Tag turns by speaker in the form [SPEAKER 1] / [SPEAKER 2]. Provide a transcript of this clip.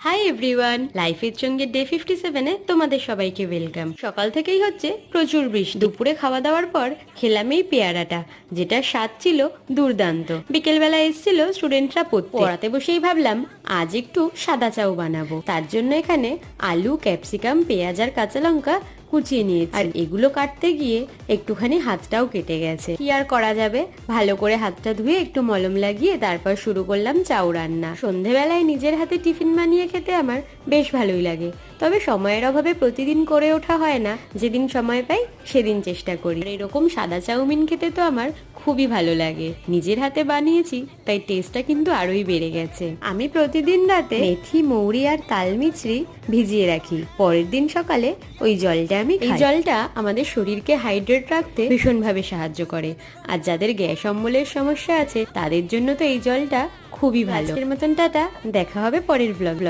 [SPEAKER 1] Hi everyone, লাইফের সঙ্গে day 57-এ তোমাদের সবাইকে ওয়েলকাম। সকাল থেকেই হচ্ছে প্রচুর বৃষ্টি। দুপুরে খাওয়া দাওয়ার পর খেলাম এই পেয়ারাটা, যেটা স্বাদ ছিল দুর্দান্ত। বিকেলবেলা এসেছিল স্টুডেন্টরা পড়াতে বসেই ভাবলাম আজ একটু সাদা চাও বানাবো। তার জন্য এখানে আলু, ক্যাপসিকাম, পেঁয়াজ আর কাঁচা লঙ্কা কুচিয়ে নিয়েছি। আর এগুলো কাটতে গিয়ে একটুখানি হাতটাও কেটে গেছে। কি আর করা যাবে, ভালো করে হাতটা ধুয়ে একটু মলম লাগিয়ে তারপর শুরু করলাম চাউ রান্না। সন্ধেবেলায় নিজের হাতে টিফিন বানিয়ে খেতে আমার বেশ ভালোই লাগে, তবে সময়ের অভাবে প্রতিদিন করে ওঠা হয় না। যেদিন সময় পাই সেদিন চেষ্টা করি। এরকম সাদা চাউমিন খেতে তো আমার খুবই ভালো লাগে। নিজের হাতে বানিয়েছি তাই টেস্টটা কিন্তু আরোই বেড়ে গেছে। আমি প্রতিদিন রাতে মেথি, মৌরি আর তাল মিছরি ভিজিয়ে রাখি। পরের দিন সকালে ওই জলটা আমি খাই। এই জলটা আমাদের শরীরকে হাইড্রেট রাখতে ভীষণভাবে সাহায্য করে। আর যাদের গ্যাস অম্বলের সমস্যা আছে তাদের জন্য তো এই জলটা খুবই ভালো। আজকের মতন টাটা, দেখা হবে পরের ব্লগ।